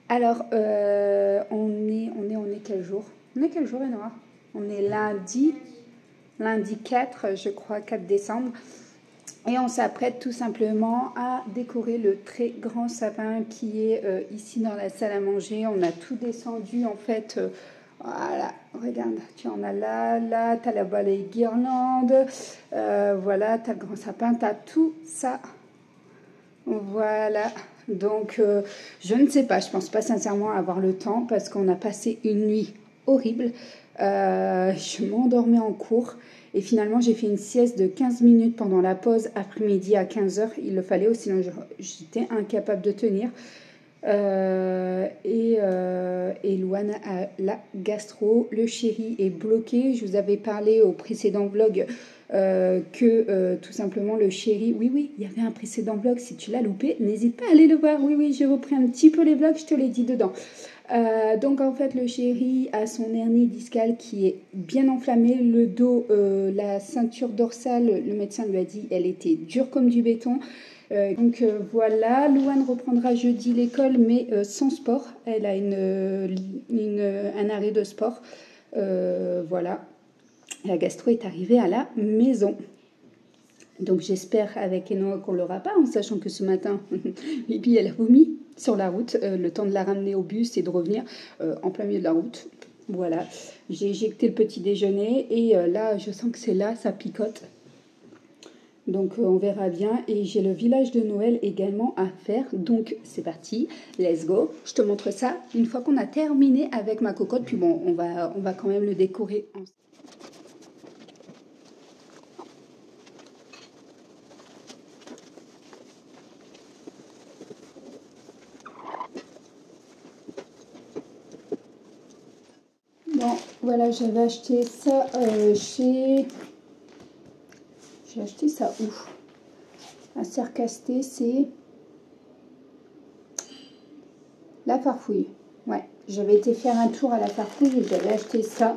Alors, on est quel jour? On est quel jour, Enora? On est lundi 4, je crois, 4 décembre. Et on s'apprête tout simplement à décorer le très grand sapin qui est ici dans la salle à manger. On a tout descendu en fait. Voilà, regarde, tu en as là, tu as la balai guirlande. Voilà, tu as le grand sapin, tu as tout ça. Voilà, donc je ne sais pas, je pense pas sincèrement avoir le temps parce qu'on a passé une nuit horrible. Je m'endormais en cours et finalement j'ai fait une sieste de 15 minutes pendant la pause après-midi à 15 heures. Il le fallait, sinon j'étais incapable de tenir. Et Louane a la gastro, le chéri est bloqué. Je vous avais parlé au précédent vlog que tout simplement le chéri, oui, il y avait un précédent vlog, si tu l'as loupé, n'hésite pas à aller le voir. Oui, j'ai repris un petit peu les vlogs, je te l'ai dit dedans. Donc en fait le chéri a son hernie discale qui est bien enflammée, le dos, la ceinture dorsale, le médecin lui a dit elle était dure comme du béton. Donc voilà, Louane reprendra jeudi l'école mais sans sport, elle a un arrêt de sport. Voilà, la gastro est arrivée à la maison. Donc j'espère avec Enoa qu'on l'aura pas, en sachant que ce matin, Bibi elle a vomi sur la route, le temps de la ramener au bus et de revenir en plein milieu de la route. Voilà, j'ai éjecté le petit déjeuner et là je sens que c'est là, ça picote. Donc on verra bien. Et j'ai le village de Noël également à faire. Donc c'est parti, let's go. Je te montre ça une fois qu'on a terminé avec ma cocotte. Puis bon, on va quand même le décorer ensemble. Bon, voilà, j'avais acheté ça chez... J'ai acheté ça où? À Sercasté, c'est... La Farfouille. Ouais, j'avais été faire un tour à la Farfouille et j'avais acheté ça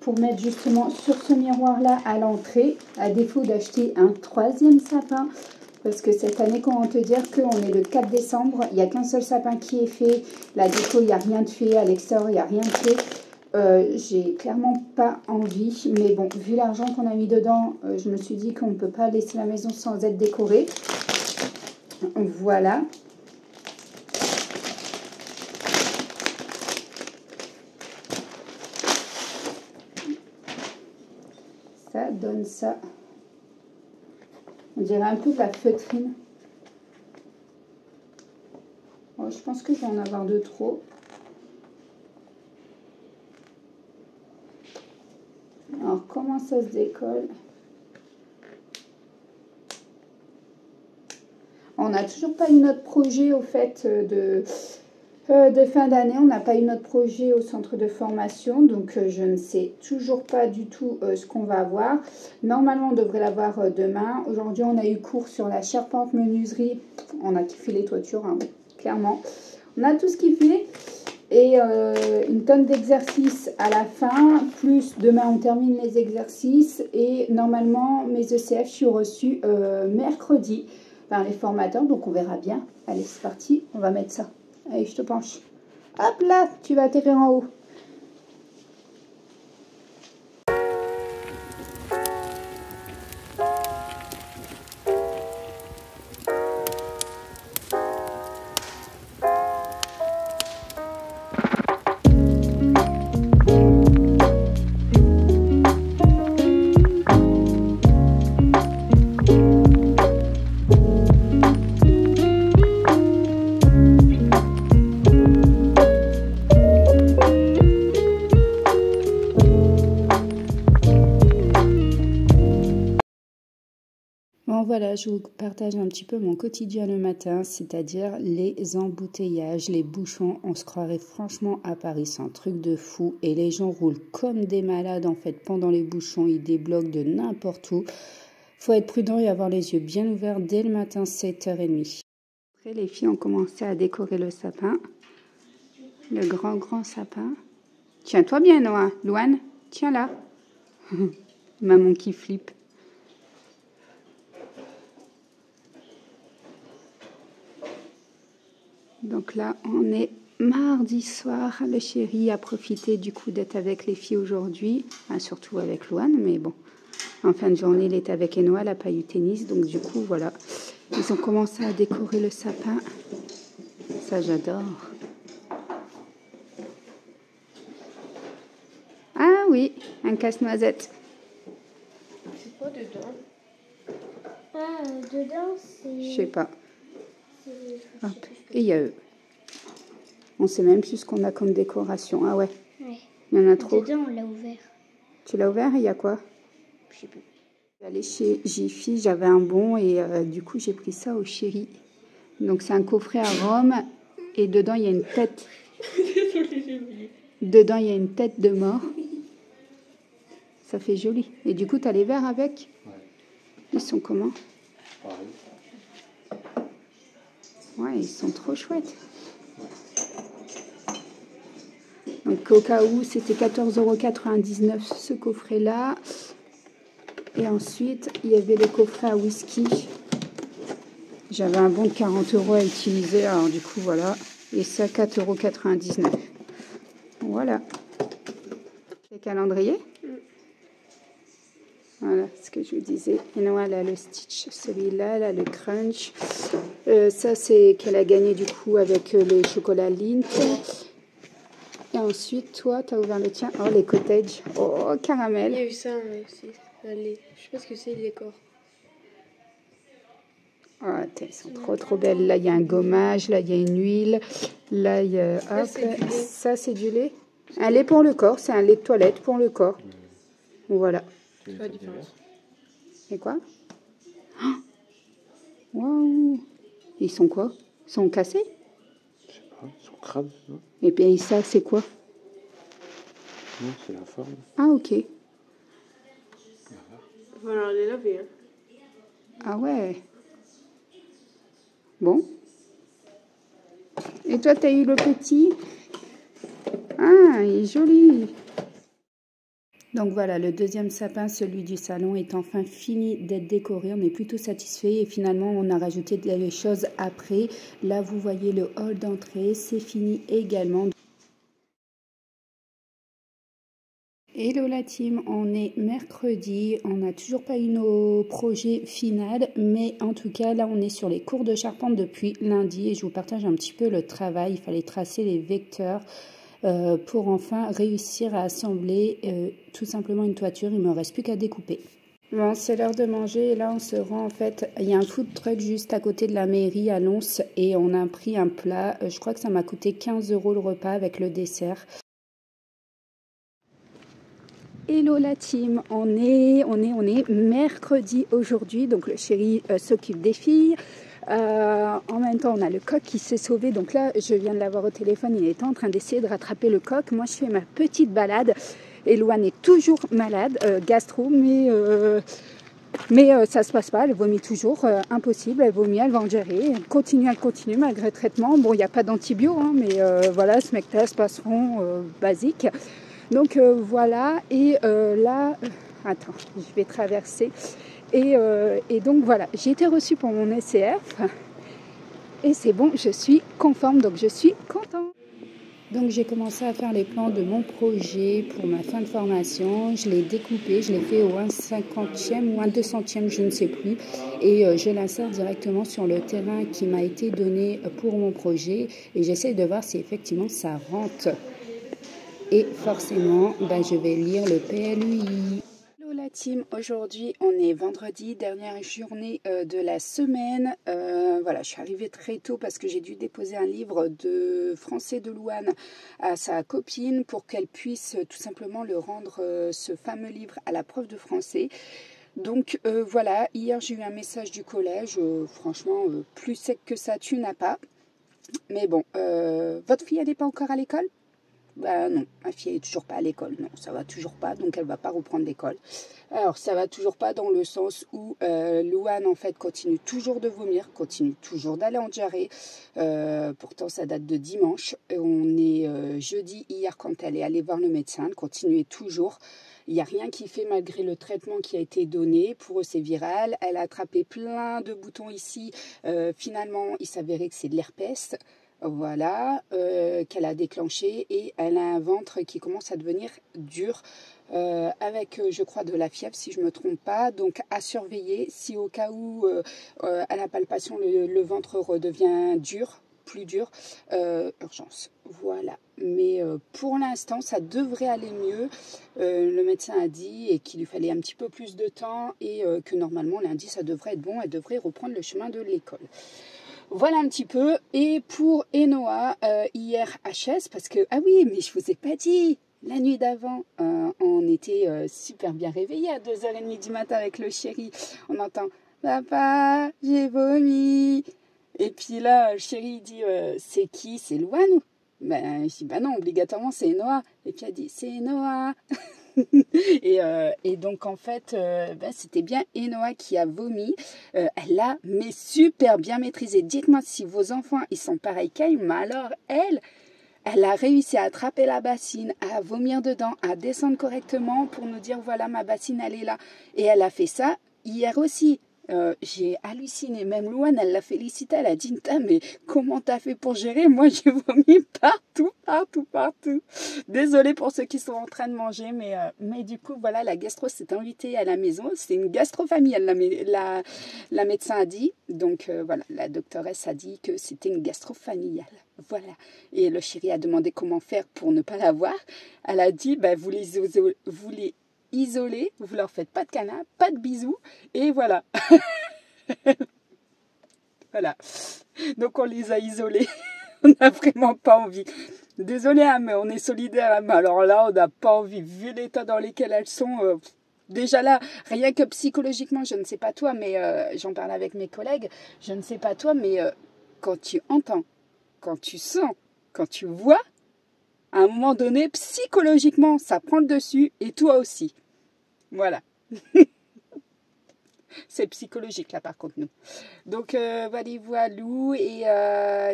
pour mettre justement sur ce miroir-là à l'entrée, à défaut d'acheter un troisième sapin. Parce que cette année, comment te dire qu'on est le 4 décembre, il n'y a qu'un seul sapin qui est fait. La déco, il n'y a rien de fait. À l'extérieur, il n'y a rien de fait. J'ai clairement pas envie. Mais bon, vu l'argent qu'on a mis dedans, je me suis dit qu'on ne peut pas laisser la maison sans être décorée. Voilà. Ça donne ça. On dirait un peu de la feutrine. Oh, je pense que je vais en avoir de trop. Alors, comment ça se décolle? On n'a toujours pas eu notre projet au fait de fin d'année. On n'a pas eu notre projet au centre de formation. Donc, je ne sais toujours pas du tout ce qu'on va avoir. Normalement, on devrait l'avoir demain. Aujourd'hui, on a eu cours sur la charpente menuiserie. On a kiffé les toitures, hein, clairement. On a tout ce kiffé. Et une tonne d'exercices à la fin, plus demain on termine les exercices et normalement mes ECF je suis reçue mercredi par les formateurs, donc on verra bien. Allez c'est parti, on va mettre ça. Allez je te penche. Hop là, tu vas atterrir en haut. Bon voilà, je vous partage un petit peu mon quotidien le matin, c'est-à-dire les embouteillages, les bouchons. On se croirait franchement à Paris, c'est un truc de fou. Et les gens roulent comme des malades en fait pendant les bouchons, ils débloquent de n'importe où. Faut être prudent et avoir les yeux bien ouverts dès le matin, 7h30. Après, les filles ont commencé à décorer le sapin, le grand sapin. Tiens-toi bien Noah, Louane, tiens là. Maman qui flippe. Donc là, on est mardi soir. Le chéri a profité du coup d'être avec les filles aujourd'hui, enfin, surtout avec Louane, mais bon, en fin de journée, il est avec Enoa, elle n'a pas eu tennis, donc du coup, voilà. Ils ont commencé à décorer le sapin. Ça, j'adore. Ah oui, un casse-noisette. C'est quoi dedans? Ah, dedans, c'est... Je sais pas. Hop. Et il y a eux. On sait même plus ce qu'on a comme décoration. Ah ouais. Ouais. Il y en a trop. Dedans, on l'a ouvert. Tu l'as ouvert et il y a quoi? Je sais plus. J'allais chez Jiffy, j'avais un bon et du coup j'ai pris ça au chéri. Donc c'est un coffret à Rome et dedans il y a une tête. Désolée, j'ai oublié. Dedans il y a une tête de mort. Ça fait joli. Et du coup tu as les verres avec? Ouais. Ils sont comment? Pareil. Ouais, ils sont trop chouettes. Donc au cas où c'était 14,99 € ce coffret là. Et ensuite il y avait le coffret à whisky. J'avais un bon de 40 € à utiliser, alors du coup voilà. Et ça 4,99 €. Voilà. Les calendriers. Voilà ce que je vous disais. Et non, elle a le Stitch, celui-là, elle a le Crunch. Ça c'est qu'elle a gagné du coup avec le chocolat Lindt. Et ensuite, toi, tu as ouvert le tien. Oh, les cottages. Oh, caramel. Il y a eu ça aussi. Allez, je sais pas ce que c'est, les corps. Oh, elles sont trop belles. Là, il y a un gommage. Là, il y a une huile. Là, il y a... Hop. Ça, c'est du lait. Un lait pour le corps. C'est un lait de toilette pour le corps. Voilà. C'est quoi la différence? Et quoi? Waouh. Ils sont quoi? Ils sont cassés? Je sais pas, ils sont crades, non? Et puis ça, c'est quoi? Non, c'est la forme. Ah, ok. Il va falloir les laver. Hein. Ah ouais. Bon. Et toi, tu as eu le petit? Ah, il est joli. Donc voilà, le deuxième sapin, celui du salon, est enfin fini d'être décoré. On est plutôt satisfait et finalement, on a rajouté des choses après. Là, vous voyez le hall d'entrée, c'est fini également. Hello la team, on est mercredi, on n'a toujours pas eu nos projets finaux, mais en tout cas là on est sur les cours de charpente depuis lundi et je vous partage un petit peu le travail. Il fallait tracer les vecteurs pour enfin réussir à assembler tout simplement une toiture. Il ne me reste plus qu'à découper. Bon, c'est l'heure de manger et là on se rend en fait, il y a un food truck juste à côté de la mairie à Lons et on a pris un plat, je crois que ça m'a coûté 15 € le repas avec le dessert. Hello la team, on est mercredi aujourd'hui, donc le chéri s'occupe des filles. En même temps, on a le coq qui s'est sauvé, donc là, je viens de l'avoir au téléphone, il est en train d'essayer de rattraper le coq. Moi, je fais ma petite balade et Louane est toujours malade, gastro, mais ça se passe pas, elle vomit toujours, impossible, elle vomit, elle va en gérer, elle continue malgré le traitement. Bon, il n'y a pas d'antibio, hein, mais voilà, smectase, passeron, basique. Donc voilà, et là, attends, je vais traverser. Et donc voilà, j'ai été reçue pour mon SCF et c'est bon, je suis conforme, donc je suis contente. Donc j'ai commencé à faire les plans de mon projet pour ma fin de formation. Je l'ai découpé, je l'ai fait au 1/50e ou 1/200e, je ne sais plus. Et je l'insère directement sur le terrain qui m'a été donné pour mon projet. Et j'essaie de voir si effectivement ça rentre. Et forcément, je vais lire le PLUI. Hello la team, aujourd'hui on est vendredi, dernière journée de la semaine. Voilà, je suis arrivée très tôt parce que j'ai dû déposer un livre de français de Louane à sa copine pour qu'elle puisse tout simplement le rendre, ce fameux livre, à la prof de français. Donc voilà, hier j'ai eu un message du collège, franchement plus sec que ça tu n'as pas. Mais bon, votre fille elle n'est pas encore à l'école ? Bah non, ma fille est toujours pas à l'école, non, ça va toujours pas, donc elle va pas reprendre l'école. Alors ça va toujours pas dans le sens où Louane en fait continue toujours de vomir, continue toujours d'aller en diarrhée. Pourtant ça date de dimanche, on est jeudi hier quand elle est allée voir le médecin, elle continuait toujours. Il n'y a rien qui fait malgré le traitement qui a été donné. Pour eux, c'est viral. Elle a attrapé plein de boutons ici. Finalement, il s'avérait que c'est de l'herpès. voilà, qu'elle a déclenché et elle a un ventre qui commence à devenir dur avec, je crois, de la fièvre si je ne me trompe pas. Donc à surveiller si au cas où à la palpation le ventre redevient dur, plus dur, urgence. Voilà. Mais pour l'instant, ça devrait aller mieux. Le médecin a dit et qu'il lui fallait un petit peu plus de temps et que normalement lundi, ça devrait être bon. Elle devrait reprendre le chemin de l'école. Voilà un petit peu. Et pour Enoa, hier HS, parce que, ah oui, mais je vous ai pas dit, la nuit d'avant, on était super bien réveillés à 2h30 du matin avec le chéri. On entend « Papa, j'ai vomi ». Et puis là, le chéri il dit c'est qui? C'est Louane? Ben, je dis bah non, obligatoirement c'est Enoa. Et puis elle dit c'est Enoa. et donc en fait, ben, c'était bien Enoa qui a vomi. Elle l'a mais super bien maîtrisé. Dites-moi si vos enfants ils sont pareils qu'elle, mais alors elle a réussi à attraper la bassine, à vomir dedans, à descendre correctement pour nous dire voilà ma bassine elle est là. Et elle a fait ça hier aussi. J'ai halluciné, même Louane, elle l'a félicité, elle a dit « mais comment t'as fait pour gérer? Moi, j'ai vomi partout, partout, partout. » Désolée pour ceux qui sont en train de manger, mais du coup, voilà, la gastro s'est invitée à la maison. C'est une gastro-famille, la médecin a dit. Donc, voilà, la doctoresse a dit que c'était une gastro-familiale. Voilà. Et le chéri a demandé comment faire pour ne pas l'avoir. Elle a dit « vous les isolés, vous leur faites pas de câlins, pas de bisous, et voilà. » Voilà. Donc on les a isolés. On n'a vraiment pas envie. Désolée, hein, mais on est solidaires. Hein, mais alors là, on n'a pas envie. Vu l'état dans lequel elles sont, déjà là, rien que psychologiquement, je ne sais pas toi, mais j'en parle avec mes collègues, je ne sais pas toi, mais quand tu entends, quand tu sens, quand tu vois, à un moment donné, psychologiquement, ça prend le dessus, et toi aussi. Voilà. C'est psychologique là par contre nous. Donc voilà, et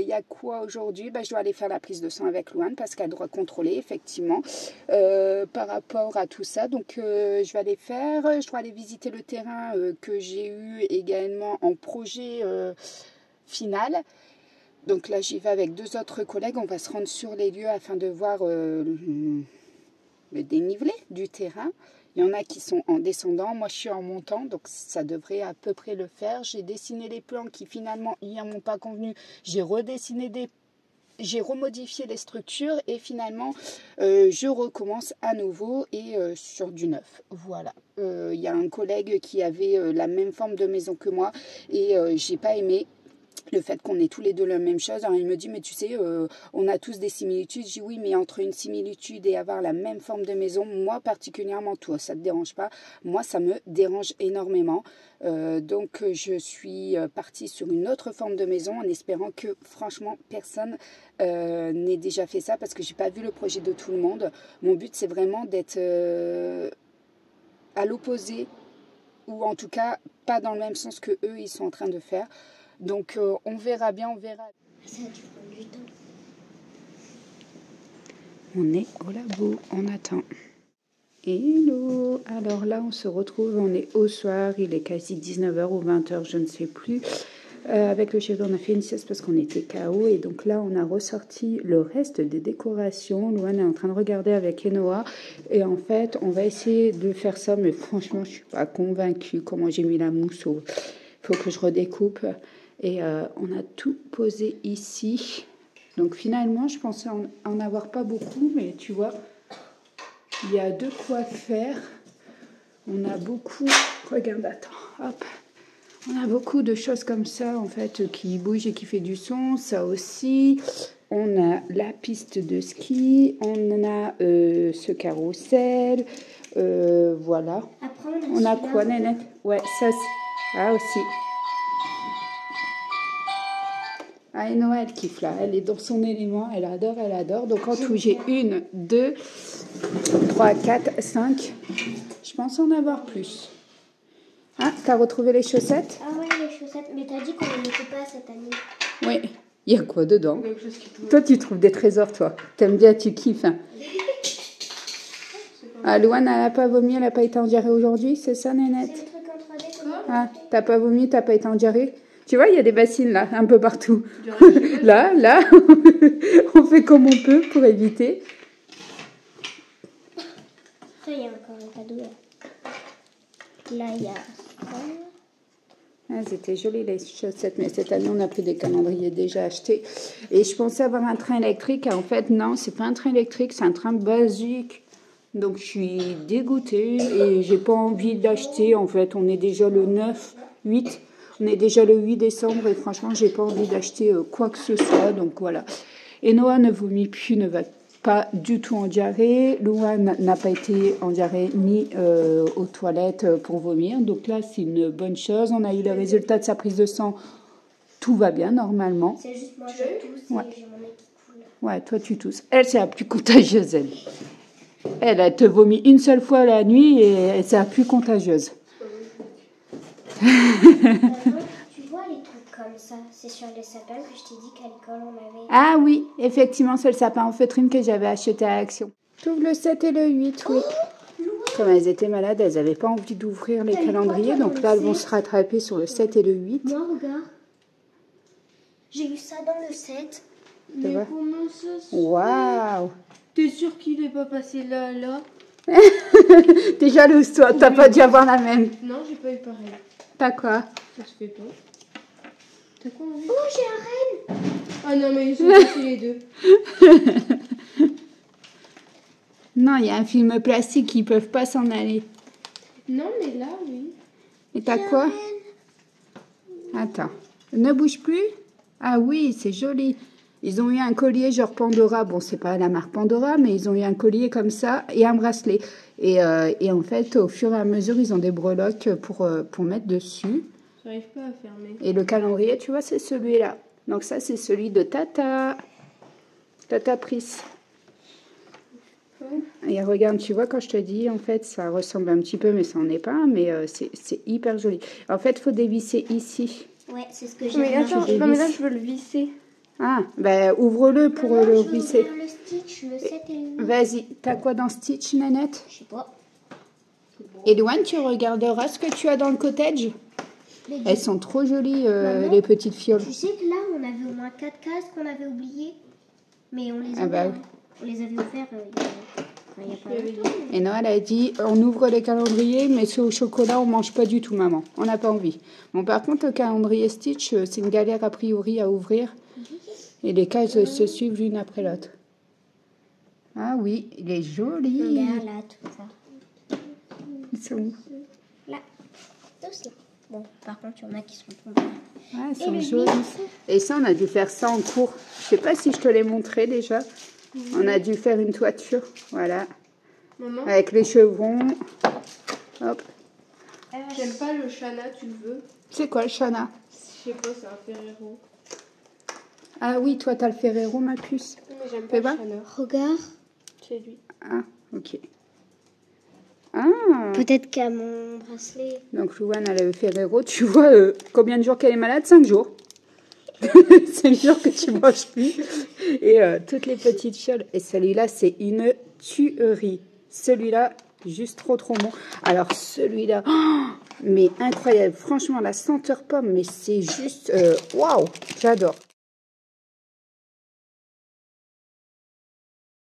il y a quoi aujourd'hui? Je dois aller faire la prise de sang avec Louane parce qu'elle doit contrôler effectivement par rapport à tout ça. Donc je vais aller faire, je dois aller visiter le terrain que j'ai eu également en projet final. Donc là j'y vais avec 2 autres collègues, on va se rendre sur les lieux afin de voir le dénivelé du terrain. Il y en a qui sont en descendant, moi je suis en montant, donc ça devrait à peu près le faire. J'ai dessiné les plans qui finalement hier m'ont pas convenu. J'ai remodifié les structures et finalement je recommence à nouveau et sur du neuf. Voilà. Il y a un collègue qui avait la même forme de maison que moi et j'ai pas aimé. Le fait qu'on ait tous les deux la même chose. Alors il me dit, mais tu sais, on a tous des similitudes. Je dis oui, mais entre une similitude et avoir la même forme de maison, moi particulièrement, toi, ça ne te dérange pas. Moi, ça me dérange énormément. Donc, je suis partie sur une autre forme de maison en espérant que, franchement, personne n'ait déjà fait ça parce que je n'ai pas vu le projet de tout le monde. Mon but, c'est vraiment d'être à l'opposé ou en tout cas pas dans le même sens que eux, ils sont en train de faire. Donc, on verra bien, on verra. Ça a dû prendre du temps. On est au labo, on attend. Hello! Alors là, on se retrouve, on est au soir, il est quasi 19h ou 20h, je ne sais plus. Avec le chéri, on a fait une sieste parce qu'on était KO. Et donc là, on a ressorti le reste des décorations. Louane est en train de regarder avec Enoa. Et en fait, on va essayer de faire ça. Mais franchement, je ne suis pas convaincue comment j'ai mis la mousse. Il faut que je redécoupe. Et on a tout posé ici. Donc finalement, je pensais en avoir pas beaucoup. Mais tu vois, il y a de quoi faire. On a beaucoup... Regarde, attends, hop. On a beaucoup de choses comme ça, en fait, qui bougent et qui fait du son. Ça aussi. On a la piste de ski. On a ce carrousel. Voilà. Après, On a quoi, Nénette? Ouais, ça, c'est... Ah, aussi. Ah, et Noël kiffe, là. Elle est dans son élément. Elle adore, elle adore. Donc, en tout, j'ai 1, 2, 3, 4, 5. Je pense en avoir plus. Ah, t'as retrouvé les chaussettes? Ah ouais, les chaussettes. Mais t'as dit qu'on ne les mettait pas cette année. Oui. Il y a quoi dedans? Toi, tu trouves des trésors, toi. T'aimes bien, tu kiffes. Hein. Ah, Louane, elle n'a pas vomi, elle n'a pas été en diarrhée aujourd'hui, c'est ça, Nénette? C'est le truc en 3D. Ah, t'as pas vomi, t'as pas été en diarrhée? Tu vois, il y a des bassines, là, un peu partout. Là, on fait comme on peut pour éviter. Ça, il y a encore un cadeau. Là, il y a... Ah, c'était joli les chaussettes, mais cette année on a pris des calendriers déjà achetés. Et je pensais avoir un train électrique, en fait non, c'est pas un train électrique, c'est un train basique. Donc je suis dégoûtée et j'ai pas envie d'acheter. En fait, on est déjà le 9, 8, on est déjà le 8 décembre et franchement j'ai pas envie d'acheter quoi que ce soit. Donc voilà. Et Noah ne vomit plus, ne va pas du tout en diarrhée. Louane n'a pas été en diarrhée ni aux toilettes pour vomir. Donc là, c'est une bonne chose. On a eu le résultat de sa prise de sang. Tout va bien, normalement. C'est juste moi, je tousse Ouais. et j'ai mon nez qui coule. Ouais, toi, tu tousses. Elle, c'est la plus contagieuse, elle. Elle te vomit une seule fois la nuit et c'est la plus contagieuse. Tu vois les trucs comme ça, c'est sur les sapins que je t'ai dit qu'à l'école on avait. Ah oui, effectivement, c'est le sapin en feutrine que j'avais acheté à Action. Trouve le 7 et le 8, oui. Comme elles étaient malades, elles n'avaient pas envie d'ouvrir les calendriers. Donc là, elles vont se rattraper sur le 7 et le 8. Moi, regarde. J'ai eu ça dans le 7. Tu vois? Comment ça se Waouh! T'es sûr qu'il n'est pas passé là? T'es jalouse, toi. T'as pas dû avoir la même. Non, j'ai pas eu pareil. T'as quoi? Ça se fait pas. T'as quoi envie? Oh, j'ai un renne. Ah non, mais ils sont passés les deux. Non, il y a un film plastique, ils peuvent pas s'en aller. Non, mais là, oui. Et t'as quoi? Attends. Ne bouge plus? Ah oui, c'est joli. Ils ont eu un collier genre Pandora. Bon, c'est pas la marque Pandora, mais ils ont eu un collier comme ça et un bracelet. Et en fait, au fur et à mesure, ils ont des breloques pour mettre dessus. J'arrive pas à fermer. Et le calendrier, tu vois, c'est celui-là. Donc ça, c'est celui de Tata. Tata Pris. Et regarde, tu vois, quand je te dis, en fait, ça ressemble un petit peu, mais ça n'en est pas. Mais c'est hyper joli. En fait, il faut dévisser ici. Ouais, c'est ce que j'ai Mais fait. attends, non, mais là, je veux le visser. Ah, ben ouvre-le pour le Je veux visser. ouvrir le Stitch, le 7 et le 8. Vas-y, t'as quoi dans Stitch, Nanette? Je sais pas. Edouane, tu regarderas ce que tu as dans le cottage. Les Elles sont trop jolies, Maman, les petites fioles. Tu sais que là, on avait au moins 4 cases qu'on avait oubliées. Mais on les Ah bah avait, on les avait ouvertes il y a pas longtemps. Et Noël a dit, on ouvre les calendriers, mais ceux au chocolat, on mange pas du tout, maman. On n'a pas envie. Bon, par contre, le calendrier Stitch, c'est une galère a priori à ouvrir. Et les cases se suivent l'une après l'autre. Ah oui, il est joli. Regarde là, tout ça. Ils sont où? Là, tous là. Bon, par contre, il y en a qui sont tombés. Ah, ils Et sont le jolis. Et ça, on a dû faire ça en cours. Je sais pas si je te l'ai montré déjà. On a dû faire une toiture, voilà. Maman, Avec les chevrons. Hop. j'aime pas le Shana, tu le veux? C'est quoi le Shana? Je sais pas, c'est un Ferrero. Ah oui, toi, t'as le Ferrero, ma puce. Mais j'aime Fais pas le voir. Shana. Regarde. C'est lui. Ah, ok. Ah, Peut-être qu'à mon bracelet. donc Louane, elle a le Ferrero. Tu vois combien de jours qu'elle est malade? 5 jours. C'est le jour que tu manges plus. Et toutes les petites fioles. Et celui-là, c'est une tuerie. Celui-là, juste trop bon. Alors celui-là, oh, mais incroyable. Franchement, la senteur pomme, mais c'est juste waouh, j'adore.